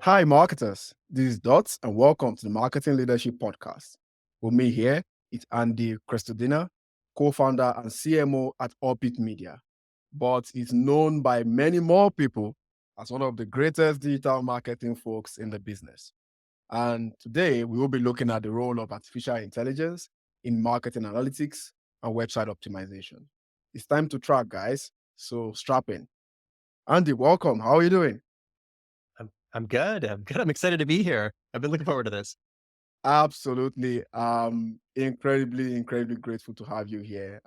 Hi, marketers. This is Dots, and welcome to the Marketing Leadership Podcast. With me here is Andy Crestodina, co-founder and CMO at Orbit Media, but is known by many more people as one of the greatest digital marketing folks in the business. And today we will be looking at the role of artificial intelligence in marketing analytics and website optimization. It's time to track, guys. So strap in. Andy, welcome. How are you doing? I'm good. I'm good. I'm excited to be here. I've been looking forward to this. Absolutely. Incredibly grateful to have you here.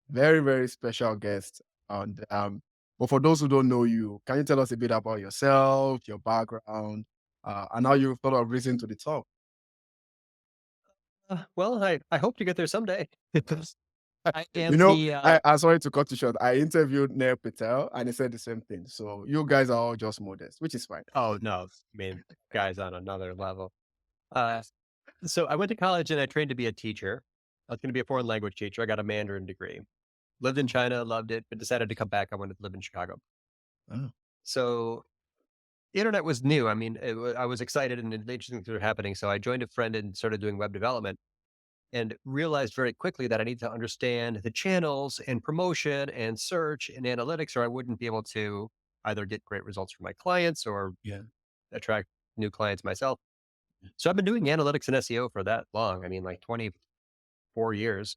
Very, very special guest. And but for those who don't know you, can you tell us a bit about yourself, your background, and how you thought of risen to the top? Well, I hope to get there someday. I You am know, the I'm sorry to cut you short. I interviewed Neil Patel and he said the same thing. So you guys are all just modest, which is fine. oh no, I mean, guy's on another level. Uh, so I went to college and I trained to be a teacher. I was going to be a foreign language teacher. I got a Mandarin degree. Lived in China, loved it, but decided to come back. I wanted to live in Chicago. Oh, So the internet was new. I mean, I was excited and interesting things were happening. So I joined a friend and started doing web development. And realized very quickly that I need to understand the channels and promotion and search and analytics, or I wouldn't be able to either get great results for my clients or yeah. attract new clients myself. So I've been doing analytics and SEO for that long. I mean, like 24 years.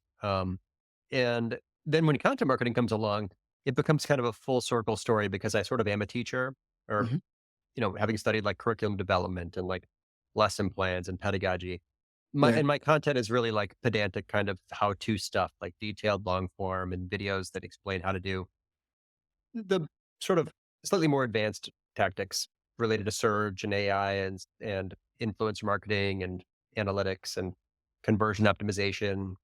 And then when content marketing comes along, it becomes kind of a full circle story because I sort of am a teacher or, Mhm. having studied like curriculum development and like lesson plans and pedagogy. My Yeah. and my content is really like pedantic kind of how-to stuff, like detailed long form and videos that explain how to do the sort of slightly more advanced tactics related to search and AI and influencer marketing and analytics and conversion optimization.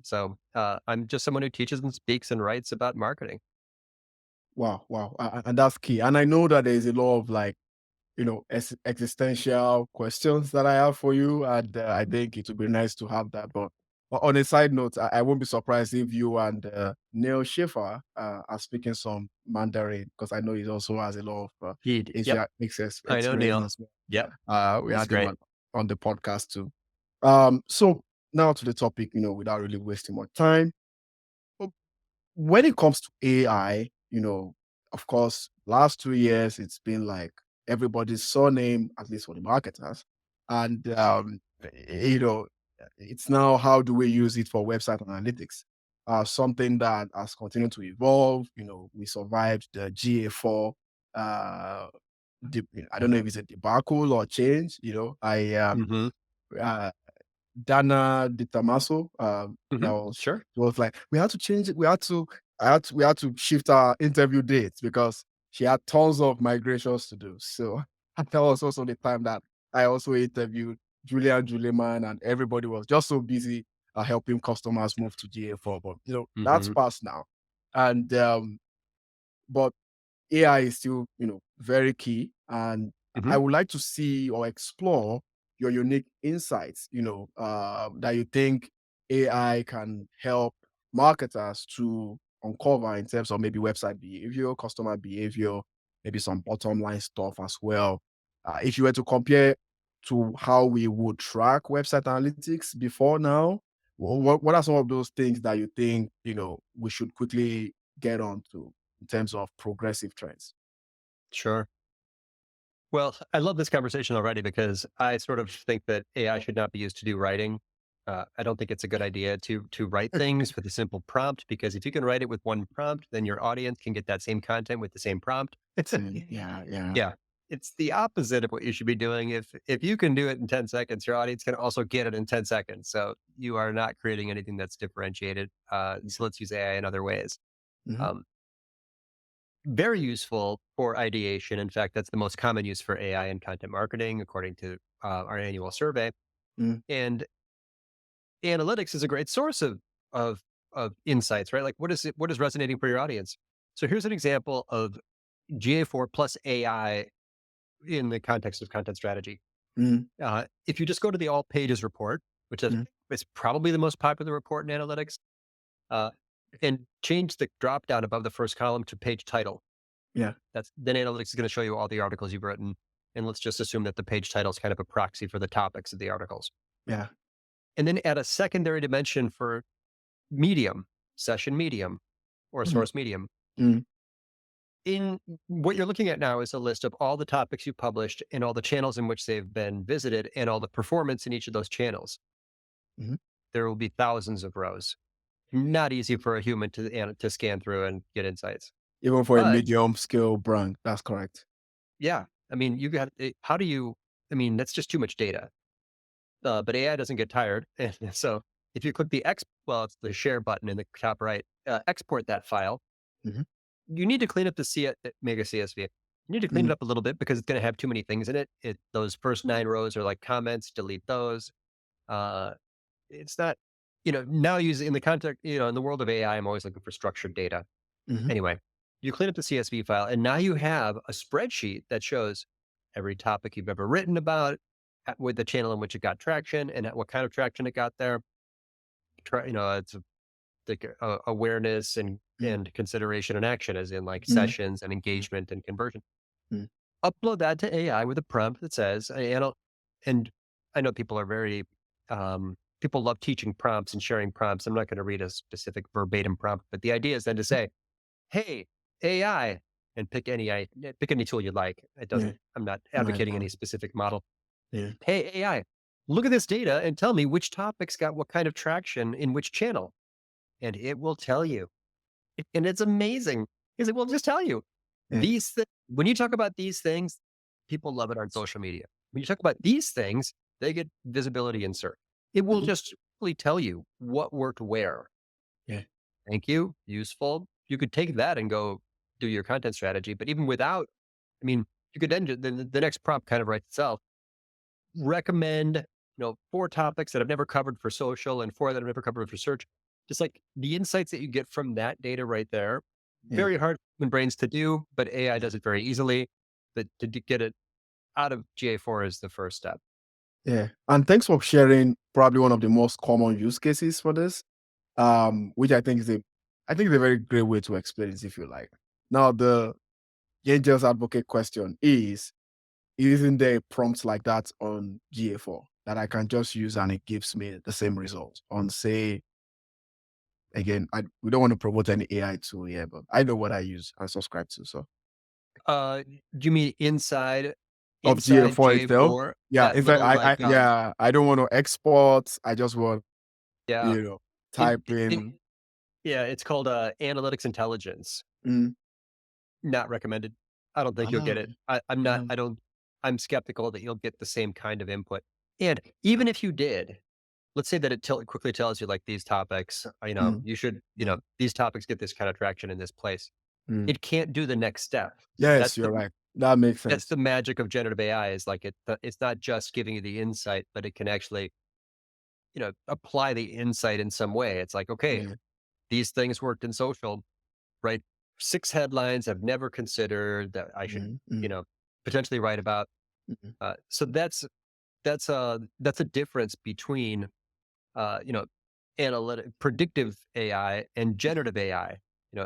So I'm just someone who teaches and speaks and writes about marketing. Wow. Wow. And that's key. And I know that there's a lot of like existential questions that I have for you, and I think it would be nice to have that. But on a side note, I won't be surprised if you and Neil Schiffer are speaking some Mandarin because I know he also has a lot of Yep, Asia I know experience Neil. as well. Yep, We he's had him great. on the podcast too. So now to the topic, without really wasting more time when it comes to AI, of course, last 2 years, it's been like everybody's surname, at least for the marketers. And, it's now how do we use it for website analytics? Something that has continued to evolve. We survived the GA4. Uh, I don't know if it's a debacle or change. Hmm. Uh, Dana Di Tamaso, that Hmm. was Sure. it was like, we had to change it. We had to shift our interview dates because she had tons of migrations to do. So that was also the time that I also interviewed Julian Juleman, and everybody was just so busy helping customers move to GA4. But that's Hmm. past now. And but AI is still, very key. And Hmm. I would like to see or explore your unique insights, that you think AI can help marketers to uncover in terms of maybe website behavior, customer behavior, maybe some bottom line stuff as well. If you were to compare to how we would track website analytics before now, what are some of those things that you think, we should quickly get on to in terms of progressive trends? Sure. Well, I love this conversation already because I sort of think that AI should not be used to do writing. I don't think it's a good idea to write things with a simple prompt because if you can write it with one prompt, then your audience can get that same content with the same prompt. Yeah, yeah. Yeah, it's the opposite of what you should be doing. If you can do it in 10 seconds, your audience can also get it in 10 seconds. So you are not creating anything that's differentiated. So let's use AI in other ways. Mhm, Um, Very useful for ideation. In fact, that's the most common use for AI in content marketing, according to our annual survey. mhm, And analytics is a great source of insights, right? Like, what is resonating for your audience? So here's an example of GA4 plus AI in the context of content strategy. mhm, If you just go to the all pages report, which mhm. is probably the most popular report in analytics, uh, and change the drop down above the first column to page title. Yeah. Then analytics is going to show you all the articles you've written. And let's just assume that the page title is kind of a proxy for the topics of the articles. Yeah. And then add a secondary dimension for medium, session medium, or Mm, source medium. mm, In what you're looking at now is a list of all the topics you published and all the channels in which they've been visited and all the performance in each of those channels. mhm. There will be thousands of rows. Not easy for a human to scan through and get insights. Even for a But medium scale brand, that's correct. yeah, I mean, you got how do you? I mean, that's just too much data. But AI doesn't get tired, and so if you click well, it's the share button in the top right, export that file. Mhm, You need to clean up the mega CSV. You need to clean it mm, up a little bit because it's going to have too many things in it. Those first 9 rows are like comments. Delete those. Uh, it's not, now using in the context, in the world of AI, I'm always looking for structured data. mhm. Anyway, you clean up the CSV file, and now you have a spreadsheet that shows every topic you've ever written about, with the channel in which it got traction, and at what kind of traction it got there. It's like awareness Mm, and consideration and action, as in like mm, sessions and mm, engagement and conversion. mm. Upload that to AI with a prompt that says, and I know people are very, people love teaching prompts and sharing prompts. I'm not going to read a specific verbatim prompt, but the idea is then to say, "Hey, AI," and pick any tool you like. It Yeah, doesn't. I'm not my advocating any God. specific model. Yeah, "Hey, AI, look at this data and tell me which topics got what kind of traction in which channel," and it will tell you. And it's amazing because it will just tell you yeah. when you talk about these things, people love it on social media. When you talk about these things, they get visibility in search. It will Mhm, just really tell you what worked where. yeah, Thank you. Useful. You could take that and go do your content strategy. But even without, I mean, you could then the next prompt kind of writes itself. Recommend, 4 topics that I've never covered for social and 4 that I've never covered for search. Just like the insights that you get from that data right there, yeah, very hard for human brains to do, but AI yeah, does it very easily. But get it out of GA4 is the first step. yeah. And thanks for sharing probably one of the most common use cases for this, which I think is a very great way to explain it if you like. Now, the angel's advocate question is, isn't there a prompt like that on GA4 that I can just use and it gives me the same result on, say, again, we don't want to promote any AI tool here, but I know what I use and subscribe to. So Do you mean of inside GA4 itself, GA4? yeah, That in fact, little like yeah, I don't want to export. I just want, yeah, you know, in, type in in. yeah, it's called analytics intelligence. Mm, Not recommended. I don't think you'll get ah, it. I'm not. um, I don't. I'm skeptical that you'll get the same kind of input. And even if you did, let's say that quickly tells you like these topics, mm, you should, these topics get this kind of traction in this place. mm. It can't do the next step. Yes, That's you're the right. That makes that's sense. the magic of generative AI is like it's not just giving you the insight, but it can actually, apply the insight in some way. It's like, okay, Yeah. these things worked in social, right? 6 headlines I've never considered that I should, Mm, you mm, know, potentially write about. mm, So that's a difference between, uh, you know, predictive AI and generative AI.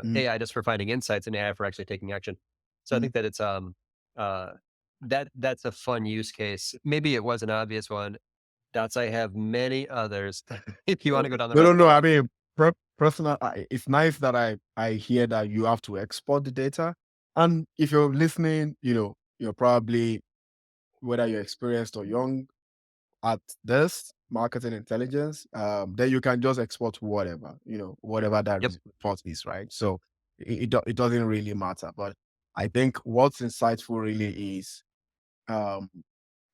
mm, AI just for finding insights and AI for actually taking action. So I mm. think that it's uh that's a fun use case. Maybe it was an obvious one. Dots I have many others if you want to go down the No, rabbit no, no. hole. I mean, personal. It's nice that I hear that you have to export the data, and if you're listening, you're probably, whether you're experienced or young at this marketing intelligence, then you can just export whatever, whatever that Yep. report is, right? So it doesn't really matter. But I think what's insightful really is, um,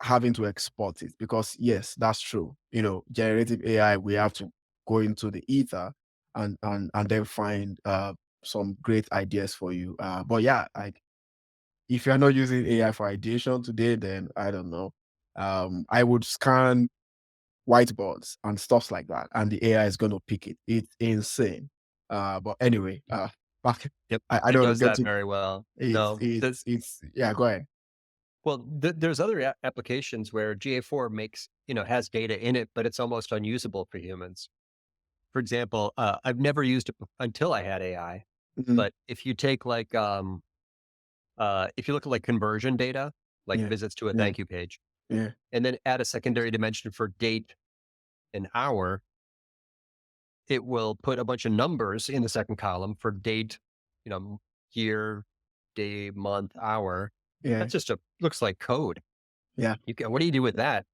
having to export it, because yes, that's true. Generative AI, we have to go into the ether and then find some great ideas for you. But yeah, if you're not using AI for ideation today, then I don't know. I would scan whiteboards and stuff like that, and the AI is going to pick it. It's insane. But anyway, back. Yep. I It don't want does to get that to very well. it's No, it's it's yeah. Go ahead. well, there's other applications where GA4 has data in it, but it's almost unusable for humans. For example, I've never used it until I had AI. Mhm, But if you take like, if you look at like conversion data, like Yeah. visits to a Yeah. thank you page, Yeah. and then add a secondary dimension for date and hour, it will put a bunch of numbers in the second column for date, you know, year, day, month, hour. Yeah. That's just looks like code. Yeah. You can, what do you do with that?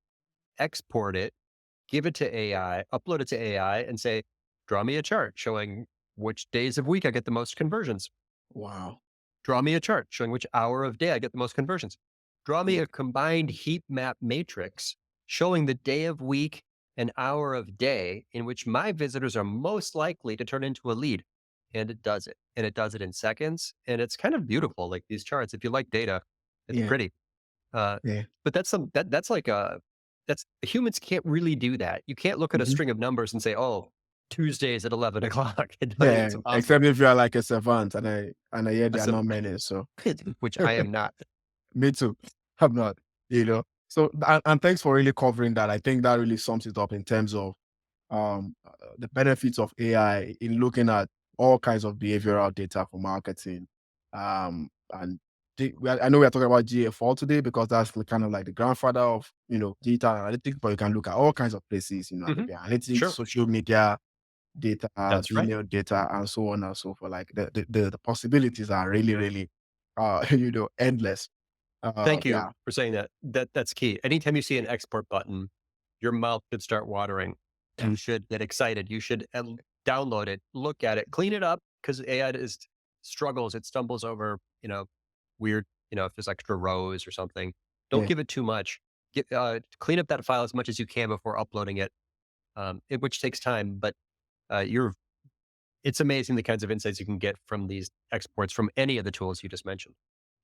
Export it, give it to AI, upload it to AI, and say, draw me a chart showing which days of week I get the most conversions. Wow. Draw me a chart showing which hour of day I get the most conversions. Draw me Yeah. a combined heat map matrix showing the day of week and hour of day in which my visitors are most likely to turn into a lead. And it does it. And it does it in seconds. And it's kind of beautiful, like these charts. If you like data, it's Yeah. pretty. Uh, Yeah. but that's like that's humans can't really do that. You can't look at a Mhm. string of numbers and say, oh, Tuesdays at 11 o'clock. It's Yeah. impossible, Except if you are like a savant, and I hear there are so, not many. So which I am not. me too. I'm not. So and thanks for really covering that. I think that really sums it up in terms of the benefits of AI in looking at all kinds of behavioral data for marketing. And I know we are talking about GA4 today because that's kind of like the grandfather of digital analytics, but you can look at all kinds of places, Mhm. maybe analytics, Sure. social media data, That's right. email data, and so on and so forth. Like the possibilities are really, really endless. Thank you Yeah, for saying that. That's key. Anytime you see an export button, your mouth should start watering. yeah, You should get excited. You should download it, look at it, clean it up because AI is struggles. It stumbles over, weird, if there's extra rows or something. Don't yeah, give it too much. Clean up that file as much as you can before uploading it, which takes time. But you're it's amazing the kinds of insights you can get from these exports from any of the tools you just mentioned.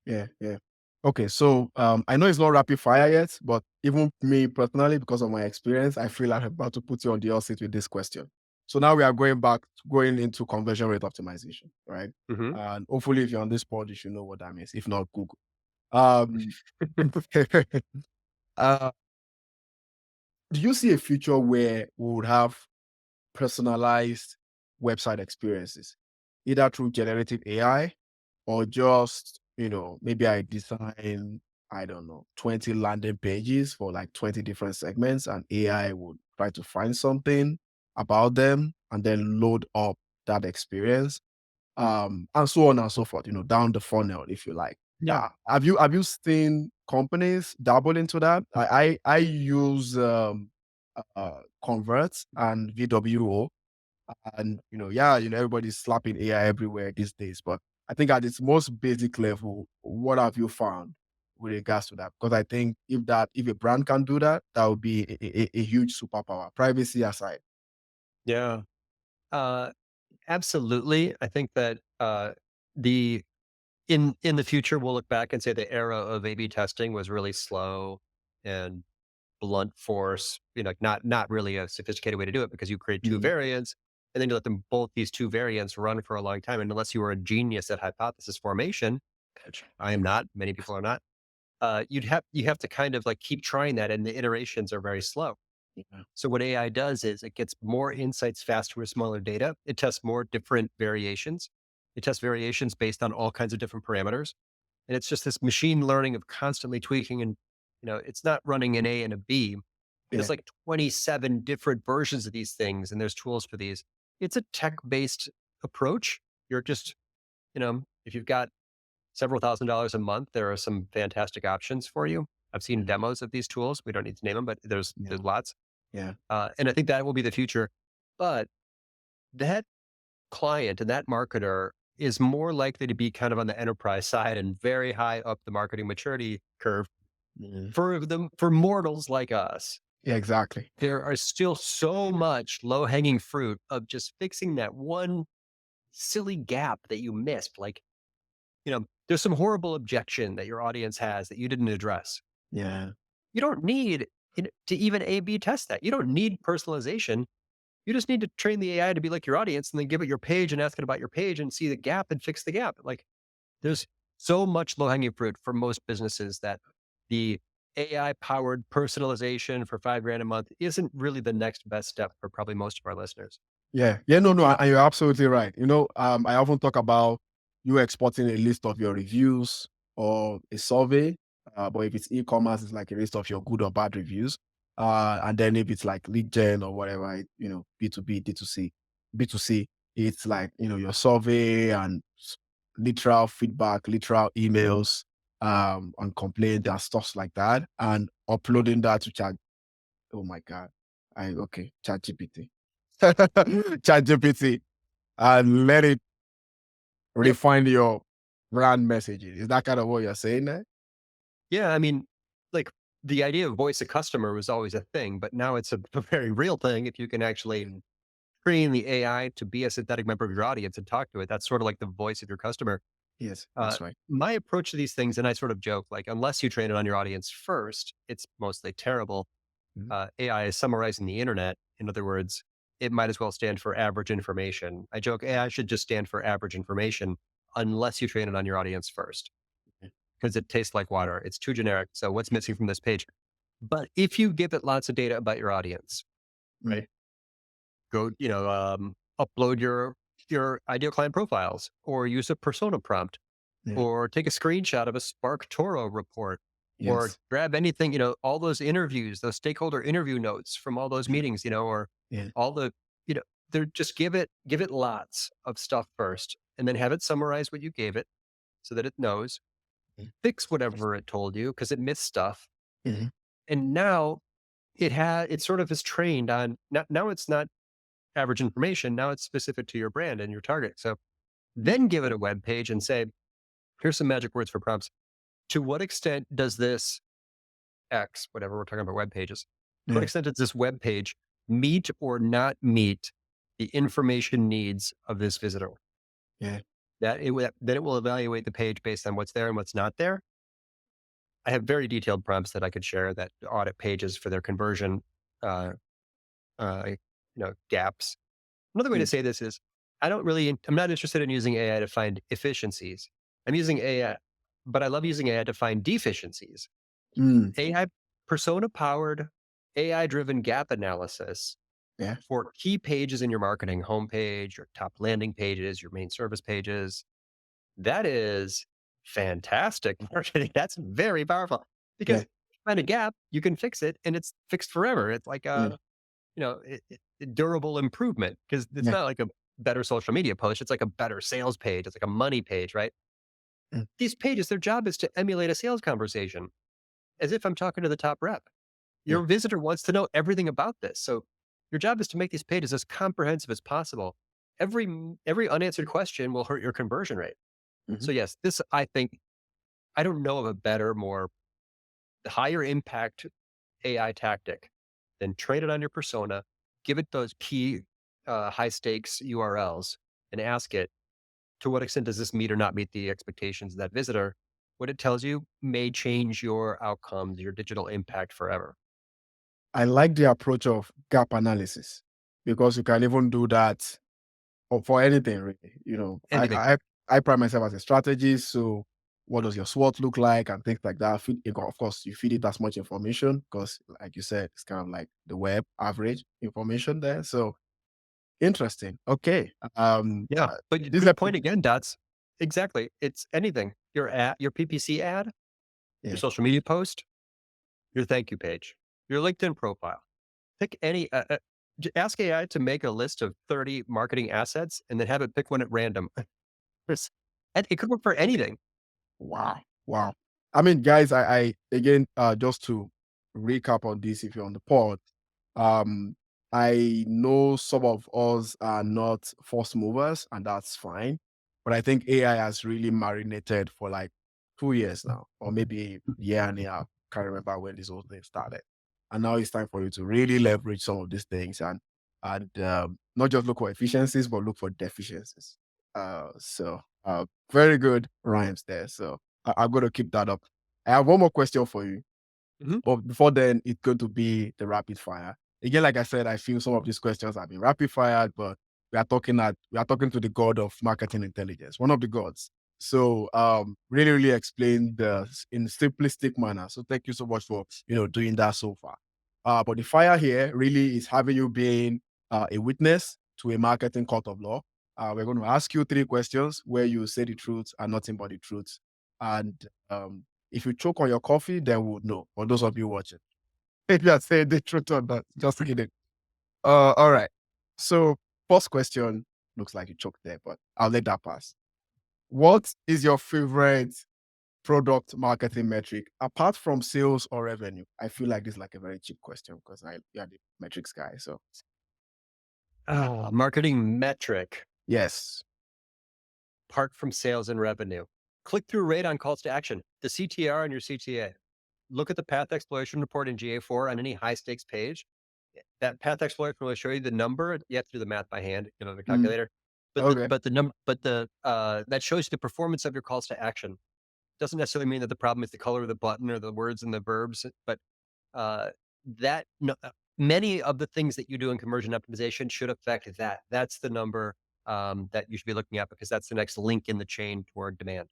yeah, yeah. Okay, so I know it's not rapid fire yet, but even me personally, because of my experience, I feel like I'm about to put you on the hot seat with this question. So now we are going into conversion rate optimization, right? Hmm. And hopefully, if you're on this pod, you should know what that means. If not, Google. Um, uh, do you see a future where we would have personalized website experiences, either through generative AI or just, maybe I design, I don't know, 20 landing pages for like 20 different segments, and AI would try to find something about them and then load up that experience, and so on and so forth, down the funnel, if you like. Yeah. Have you seen companies dabble into that? I use Convert and VWO, and yeah, everybody's slapping AI everywhere these days. But I think at its most basic level, what have you found with regards to that? Because I think if a brand can do that, that would be a huge superpower, privacy aside. Yeah. Uh, Absolutely. I think that the in the future we'll look back and say the era of A/B testing was really slow and blunt force. Not really a sophisticated way to do it because you create two Mhm. variants and then you let them both these two variants run for a long time. And unless you were a genius at hypothesis formation, which I am not, many people are not, you have to kind of like keep trying that, and the iterations are very slow. Yeah, So what AI does is it gets more insights faster with smaller data. It tests more different variations. It tests variations based on all kinds of different parameters. And it's just this machine learning of constantly tweaking. And, it's not running an A and a B. There's yeah, like 27 different versions of these things, and there's tools for these. It's a tech based approach. You're just, if you've got several $1,000s a month, there are some fantastic options for you. I've seen mhm, demos of these tools. We don't need to name them, but yeah, there's lots. yeah, And I think that will be the future. But that client and that marketer is more likely to be kind of on the enterprise side and very high up the marketing maturity curve mhm. for mortals like us. Yeah, exactly. There are still so much low hanging fruit of just fixing that one silly gap that you missed. Like, there's some horrible objection that your audience has that you didn't address. Yeah, You don't need to even A B test that. You don't need personalization. You just need to train the AI to be like your audience and then give it your page and ask it about your page and see the gap and fix the gap. Like there's so much low hanging fruit for most businesses that the AI powered personalization for 5 grand a month isn't really the next best step for probably most of our listeners. yeah, yeah. No, no, and you're absolutely right. I often talk about you exporting a list of your reviews or a survey, But if it's e-commerce, it's like a list of your good or bad reviews. And then if it's like lead gen or whatever, B2B, D2C, B2C, it's like, your survey and literal feedback, literal emails, and complaints and stuff like that, and uploading that to chat. Oh my God. Okay, chat GPT. Chat GPT, and let it Yep. refine your brand messaging. Is that kind of what you're saying there? Yeah, I mean, like, the idea of voice of customer was always a thing, but now it's a very real thing if you can actually Mm. train the AI to be a synthetic member of your audience and talk to it. That's sort of like the voice of your customer. Yes, Uh, that's right. my approach to these things, and I sort of joke, like, unless you train it on your audience first, it's mostly terrible. Mhm. AI is summarizing the internet. In other words, it might as well stand for average information. I joke AI should just stand for average information unless you train it on your audience first Yeah. because it tastes like water. It's too generic. So what's missing from this page? But if you give it lots of data about your audience, Mm. right? Go, upload your ideal client profiles or use a persona prompt Yeah. or take a screenshot of a Spark Toro report or Yes. grab anything, all those interviews, those stakeholder interview notes from all those Yeah. meetings, or Yeah. all the, they're just give it lots of stuff first and then have it summarize what you gave it so that it knows, Mm. fix whatever it told you because it missed stuff. Mhm. And now it sort of is trained on now it's not average information. Now it's specific to your brand and your target. So Mm. then give it a web page and say, here's some magic words for prompts. To what extent does this X, whatever we're talking about web pages, to what Yeah. extent does this web page meet or not meet the information needs of this visitor? Yeah. Then it will evaluate the page based on what's there and what's not there. I have very detailed prompts that I could share that audit pages for their conversion, uh, gaps. Another way to Mm. say this is I'm not interested in using AI to find efficiencies. I'm using AI, but I love using AI to find deficiencies. Mm. AI persona powered, AI driven gap analysis Yeah. for key pages in your marketing homepage, your top landing pages, your main service pages. That is fantastic marketing. That's very powerful because Yeah. if you find a gap, you can fix it and it's fixed forever. It's like Yeah. a durable improvement because it's Yeah. not like a better social media post. It's like a better sales page. It's like a money page, right? Mm. These pages, their job is to emulate a sales conversation as if I'm talking to the top rep. Yeah. Your visitor wants to know everything about this. So your job is to make these pages as comprehensive as possible. Every unanswered question will hurt your conversion rate. Mhm. So yes, this I think I don't know of a better, more higher impact AI tactic than train it on your persona, give it those key high stakes URLs, and ask it to what extent does this meet or not meet the expectations of that visitor. What it tells you may change your outcomes, your digital impact forever. I like the approach of gap analysis because you can even do that or for anything really. Anything. I pride myself as a strategist. So what does your SWOT look like and things like that? Of course, you feed it as much information because, like you said, it's kind of like the web average information there. So interesting. Okay. Yeah, but This good episode, point again, Dots. Exactly. It's anything. Your PPC ad, your yeah. social media post, your thank you page, your LinkedIn profile. Pick any. Ask AI to make a list of 30 marketing assets, and then have it pick one at random. It's- and it could work for anything. Wow. Wow. I mean, guys, I again, just to recap on this, if you're on the pod, um, I know some of us are not first movers, and that's fine. But I think AI has really marinated for like 2 years now, or maybe a year and a half. Can't remember when this whole thing started. And now it's time for you to really leverage some of these things and not just look for efficiencies, but look for deficiencies. So very good rhymes there. So I'm going to keep that up. I have one more question for you. Mhm. But before then, it's going to be the rapid fire. Again, like I said, I feel some of these questions have been rapid fired, but we are talking to the god of marketing intelligence, one of the gods. So really, really explain in simplistic manner. So thank you so much for doing that so far. But the fire here really is having you being a witness to a marketing court of law. We're going to ask you three questions where you say the truth and nothing but the truth. And If you choke on your coffee, then we'll know. For those of you watching, if you are saying the truth or not, just kidding. All right. So, first question looks like you choked there, but I'll let that pass. What is your favorite product marketing metric apart from sales or revenue? I feel like this is like a very cheap question because you're the metrics guy. So, Marketing metric, yes. apart from sales and revenue. Click through rate on calls to action, the CTR on your CTA. Look at the path exploration report in GA4 on any high stakes page. That path exploration will show you the number. You have to do the math by hand, the Mm, calculator. okay. That shows you the performance of your calls to action. Doesn't necessarily mean that the problem is the color of the button or the words and the verbs, but uh, that no, many of the things that you do in conversion optimization should affect that. That's the number that you should be looking at because that's the next link in the chain toward demand.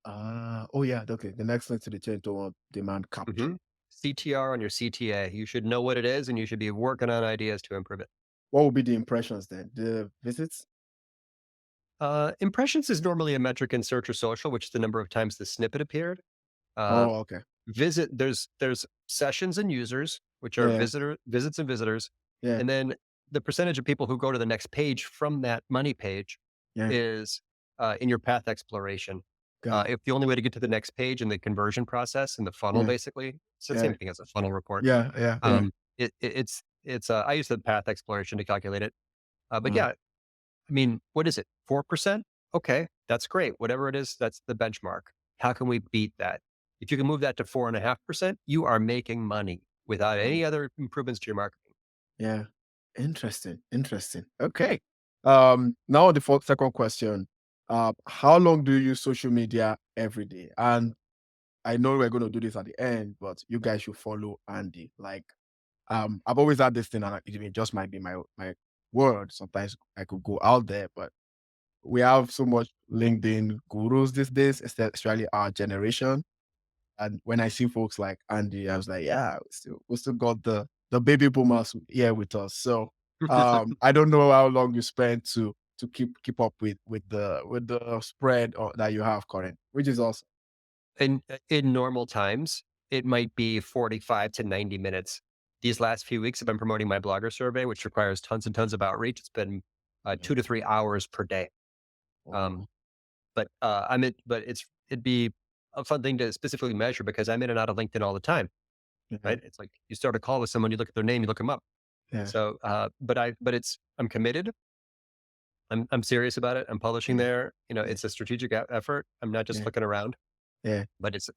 Oh yeah. Okay. The next link to the chain toward demand capture. Mhm. CTR on your CTA. You should know what it is and you should be working on ideas to improve it. What would be the impressions then? The visits? Impressions is normally a metric in search or social, which is the number of times the snippet appeared. Uh, Oh, okay. there's sessions and users, which are Yeah. visits and visitors, Yeah. and then the percentage of people who go to the next page from that money page Yeah. is in your path exploration. Got it. If the only way to get to the next page in the conversion process in the funnel, Yeah. basically, it's the Yeah. same thing as a funnel report. Yeah. Yeah. Yeah. Um, it's I use the path exploration to calculate it. But Mm, yeah, I mean, what is it? 4%? Okay, that's great. Whatever it is, that's the benchmark. How can we beat that? If you can move that to 4.5%, you are making money without mm, any other improvements to your marketing. yeah. Interesting. Interesting. Okay. Now the second question. How long do you use social media every day? And I know we're going to do this at the end, but you guys should follow Andy. Like, I've always had this thing, and it just might be my word. Sometimes I could go out there, but we have so much LinkedIn gurus these days, especially our generation. And when I see folks like Andy, I was like, yeah, we still got the baby boomers here with us. So I don't know how long you spend to keep up with the spread that you have current, which is awesome. In normal times, it might be 45 to 90 minutes. These last few weeks, I've been promoting my blogger survey, which requires tons and tons of outreach. It's been Yeah. 2 to 3 hours per day. Wow. Um, but it'd be a fun thing to specifically measure because I'm in and out of LinkedIn all the time, Yeah. right? It's like you start a call with someone, you look at their name, you look them up. Yeah. So, I'm committed. I'm serious about it. I'm publishing Yeah. there. Yeah. It's a strategic effort. I'm not just Yeah. looking around, Yeah. but it's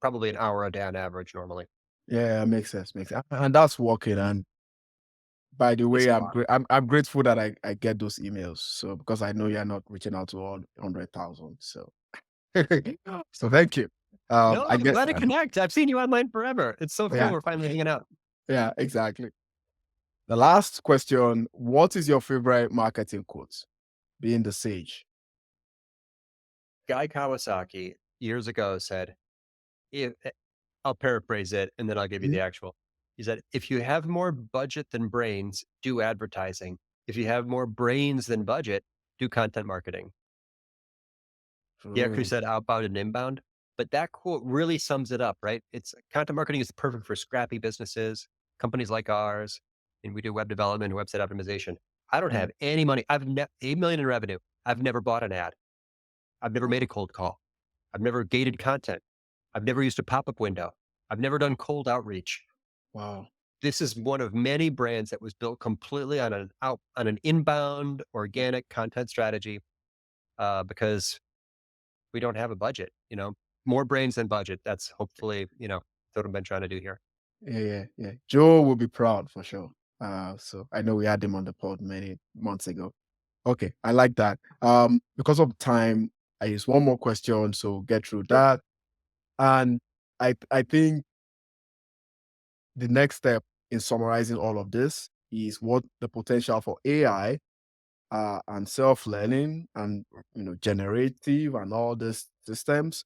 probably an hour a day on average normally. Yeah. Makes sense. Makes sense. And that's working. And by the It's way, a I'm lot. great. I'm grateful that I get those emails. So because I know you're not reaching out to all 100,000. So so thank you. No, I I'm get glad to connect. I've seen you online forever. It's so cool. yeah, We're finally hanging out. yeah, exactly. The last question, what is your favorite marketing quote? Being the sage. Guy Kawasaki years ago said, I'll paraphrase it and then I'll give you Mhm. the actual. He said, if you have more budget than brains, do advertising. If you have more brains than budget, do content marketing. He actually Mm, said outbound and inbound, but that quote really sums it up, right? It's content marketing is perfect for scrappy businesses, companies like ours, and we do web development and website optimization. I don't yeah. have any money. 8 million in revenue. I've never bought an ad. I've never made Wow. a cold call. I've never gated content. I've never used a pop-up window. I've never done cold outreach. Wow. This is one of many brands that was built completely on an inbound organic content strategy because we don't have a budget. More brains than budget. That's hopefully what I've been trying to do here. Yeah, yeah, yeah. Joe will be proud for sure. So I know we had him on the pod many months ago. Okay, I like that. Because of time, I use one more question, so get through Sure. that. And I think the next step in summarizing all of this is what the potential for AI and self-learning and generative and all these systems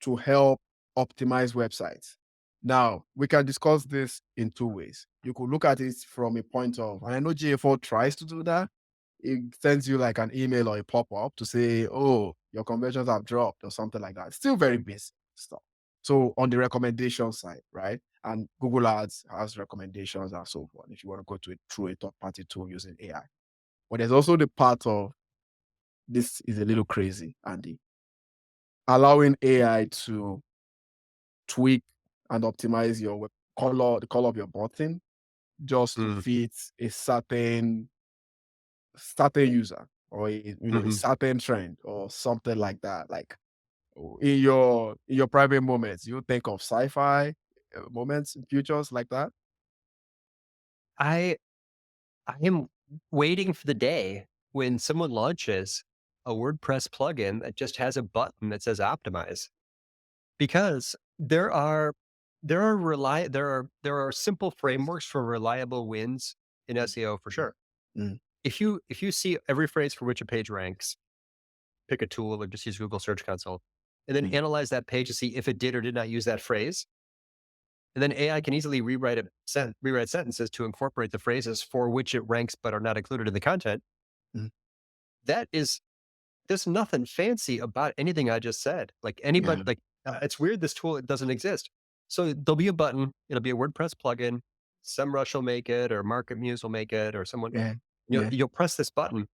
to help optimize websites. Now, we can discuss this in two ways. You could look at it from a point of, and I know GA4 tries to do that. It sends you like an email or a pop-up to say, oh, your conversions have dropped or something like that. It's still very basic stuff. So on the recommendation side, right? And Google Ads has recommendations and so forth. If you want to go to it through a third party tool using AI, but there's also the part of this is a little crazy, Andy, allowing AI to tweak and optimize your color, the color of your button, just to Mm, fit a certain user or a mhm. certain trend or something like that. Like in your private moments, you think of sci-fi moments, futures like that. I I am waiting for the day when someone launches a WordPress plugin that just has a button that says optimize. Because there are simple frameworks for reliable wins in Mm, SEO for mm, sure. mm, If you see every phrase for which a page ranks, pick a tool or just use Google Search Console, and then mm, analyze that page to see if it did or did not use that phrase. And then AI can easily rewrite sentences to incorporate the phrases for which it ranks but are not included in the content. mm. That is There's nothing fancy about anything I just said. Like Yeah, anybody, it's weird this tool it doesn't exist. So there'll be a button. It'll be a WordPress plugin. SEMrush will make it, or Market Muse will make it, or someone. yeah, You'll yeah. you'll press this button,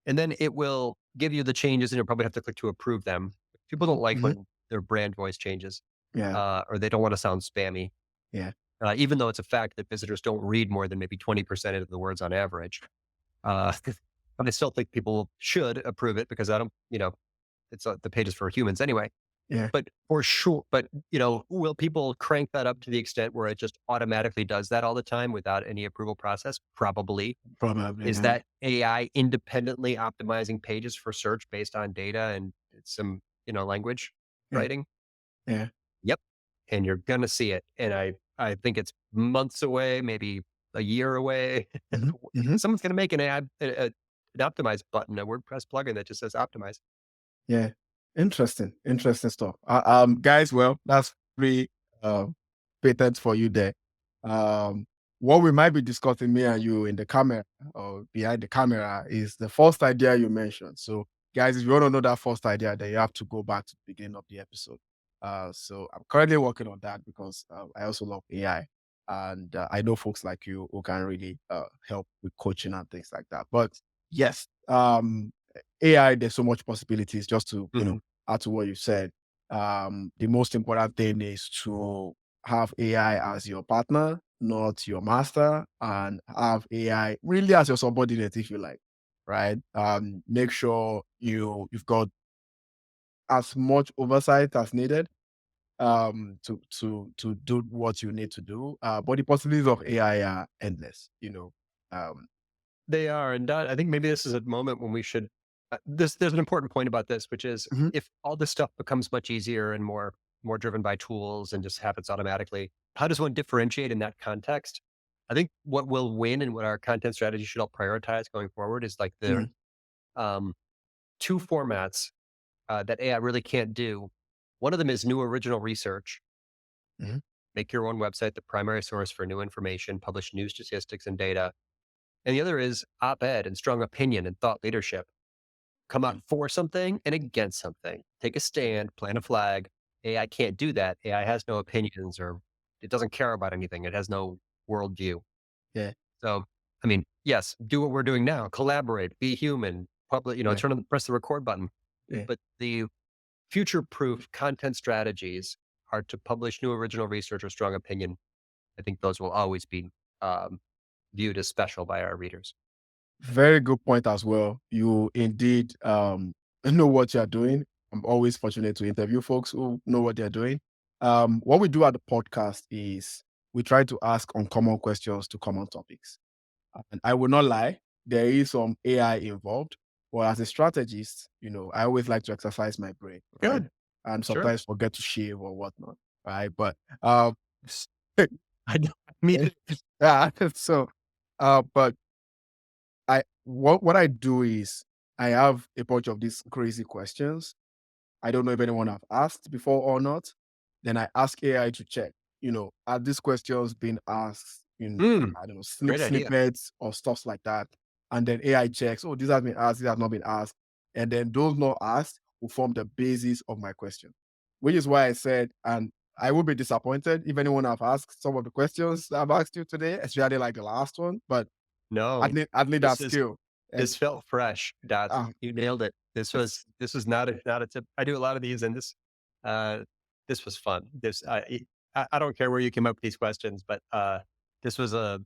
and then it will give you the changes, and you'll probably have to click to approve them. People don't like Mhm. when their brand voice changes, Yeah, or they don't want to sound spammy. yeah, Even though it's a fact that visitors don't read more than maybe 20% of the words on average. Uh, but I still think people should approve it because I don't, the page is for humans anyway. yeah. But for sure, will people crank that up to the extent where it just automatically does that all the time without any approval process? Probably. Probably. Is Yeah, that AI independently optimizing pages for search based on data and some, language yeah, writing? yeah. Yep. And you're gonna see it. And I think it's months away, maybe a year away. Mhm, mhm. Someone's gonna make an optimize button, a WordPress plugin that just says optimize. Yeah. Interesting. Interesting stuff. Guys, well, that's three um patents for you there. Um, what we might be discussing, me and you in the camera or behind the camera, is the first idea you mentioned. So, guys, if you want to know that first idea, then you have to go back to the beginning of the episode. So I'm currently working on that because I also love AI, and I know folks like you who can really help with coaching and things like that. But yes, AI, there's so much possibilities. Just to Mhm. add to what you said, the most important thing is to have AI as your partner, not your master, and have AI really as your subordinate, if you like, right? Make sure you've got as much oversight as needed to do what you need to do. But the possibilities of AI are endless. Um, They are, and I think maybe this is a moment when we should. There's an important point about this, which is mhm, if all this stuff becomes much easier and more driven by tools and just happens automatically, how does one differentiate in that context? I think what will win and what our content strategy should all prioritize going forward is like the mm, um, two formats that AI really can't do. One of them is new original research. mhm, Make your own website the primary source for new information, publish new statistics and data. And the other is op ed and strong opinion and thought leadership. Come out mm, for something and against something. Take a stand, plant a flag. AI can't do that. AI has no opinions or it doesn't care about anything. It has no worldview. yeah, So, I mean, yes, do what we're doing now. Collaborate, be human, yeah, press the record button. yeah. But the future proof content strategies are to publish new original research or strong opinion. I think those will always be um, viewed as special by our readers. Very good point as well. You indeed know what you're doing. I'm always fortunate to interview folks who know what they're doing. What we do at the podcast is we try to ask uncommon questions to common topics. And I will not lie, there is some AI involved. But as a strategist, I always like to exercise my brain, right? Good. And Sure. sometimes forget to shave or whatnot, right? But um, I know. Me too. yeah, so but what I do is I have a bunch of these crazy questions. I don't know if anyone have asked before or not. Then I ask AI to check, are these questions being asked in, Mm, I don't know, great idea. snippets or stuff like that. And then AI checks, oh, these have been asked, these have not been asked. And then those not asked will form the basis of my question, which is why I said, and I would be disappointed if anyone have asked some of the questions that I've asked you today, especially like the last one. But No, I need that this is skill. And this felt fresh, Dots. ah, You nailed it. it's This was not a tip. I do a lot of these, and uh, this was fun. I don't care where you came up with these questions, but this was a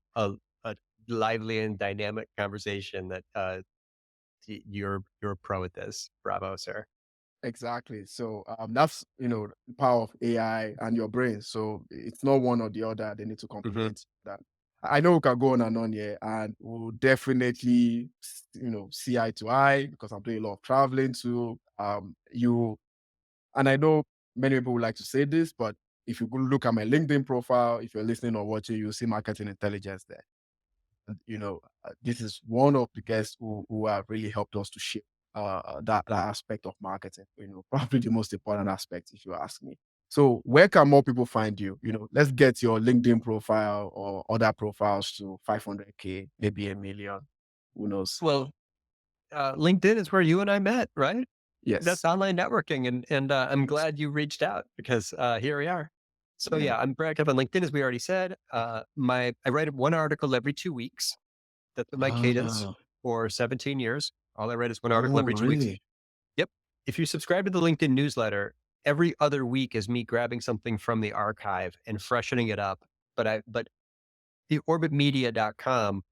lively and dynamic conversation that you're a pro at this. Bravo, sir. exactly. So that's the power of AI and your brain. So it's not one or the other. They need to Hmm. complement that. I know we can go on and on here, and we'll definitely see eye to eye because I'm doing a lot of traveling too. You and I know many people would like to say this, but if you go look at my LinkedIn profile, if you're listening or watching, you'll see marketing intelligence there. And, this is one of the guests who have really helped us to shape that aspect of marketing. Probably the most important aspect, if you ask me. So, where can more people find you? Let's get your LinkedIn profile or other profiles to 500K, maybe a million. Who knows? Well, LinkedIn is where you and I met, right? That's Yes. online networking, and I'm glad you reached out because here we are. So Yeah. yeah, I'm very active on LinkedIn, as we already said. I write one article every 2 weeks. That's been my cadence Ah, for 17 years. All I write is one article oh, every 2 weeks. really? Yep. If you subscribe to the LinkedIn newsletter, every other week is me grabbing something from the archive and freshening it up. But the orbitmedia.com,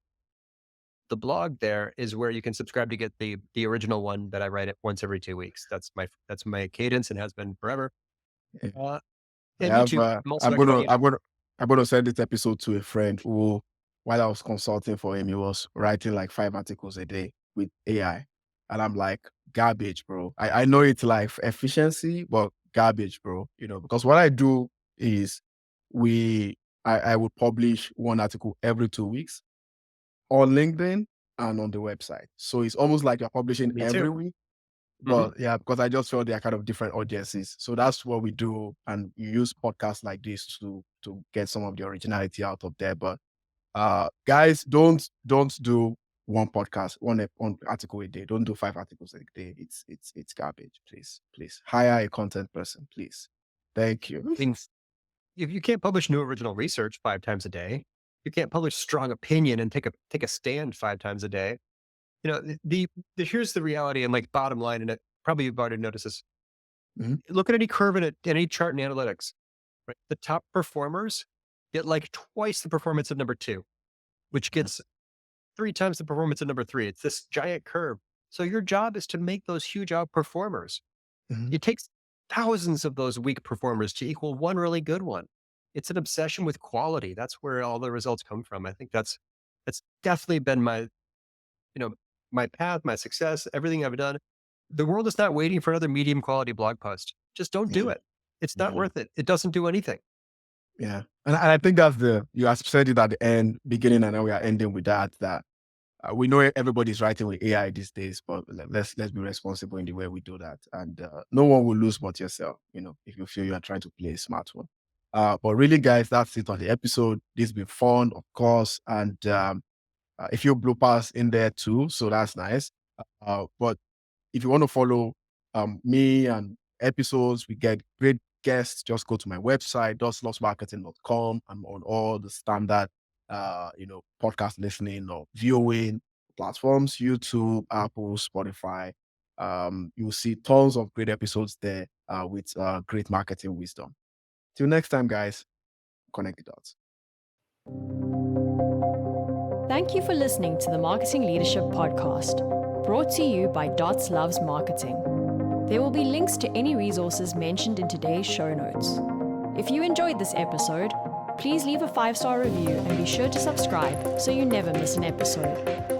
the blog there is where you can subscribe to get the original one that I write it once every 2 weeks. That's my cadence and has been forever. Uh, I and have. YouTube. I'm also active on YouTube. I'm gonna send this episode to a friend who, while I was consulting for him, he was writing like 5 articles a day with AI, and I'm like, garbage, bro. I know it's like efficiency, but garbage, bro. Because what I do is I would publish one article every 2 weeks on LinkedIn and on the website. So it's almost like you're publishing Me too. every week, Hmm. but yeah, because I just felt they are kind of different audiences. So that's what we do. And you use podcasts like this to get some of the originality out of there. But guys, don't do one podcast, one article a day. Don't do 5 articles a day. It's garbage. Please, please. Hire a content person, please. Thank you. I mean, if you can't publish new original research 5 times a day, you can't publish strong opinion and take a stand 5 times a day. The here's the reality and like bottom line, and it probably you've already noticed this. Mhm, Look at any curve in any chart in analytics, right? The top performers get like twice the performance of number two, which gets 3 times the performance of number three. It's this giant curve. So your job is to make those huge outperformers. mhm. It takes thousands of those weak performers to equal one really good one. It's an obsession with quality. That's where all the results come from. I think that's definitely been you know, my path, my success, everything I've done. The world is not waiting for another medium quality blog post. Just don't do Yeah, it. It's not yeah. worth it. It doesn't do anything. Yeah. And I think that's you have said it at the end, beginning, and now we are ending with that we know everybody's writing with AI these days, but let's be responsible in the way we do that. And no one will lose but yourself, if you feel you are trying to play a smart one. But really, guys, that's it on the episode. This has been fun, of course. And a few bloopers in there too. So that's nice. But if you want to follow me and episodes, we get great guests. Just go to my website, dotslotmarketing.com. I'm on all the standard, podcast listening or viewing platforms, YouTube, Apple, Spotify. You'll see tons of great episodes there with great marketing wisdom. Till next time, guys, connect the dots. Thank you for listening to the Marketing Leadership Podcast, brought to you by Dots Loves Marketing. There will be links to any resources mentioned in today's show notes. If you enjoyed this episode, please leave a 5-star review and be sure to subscribe so you never miss an episode.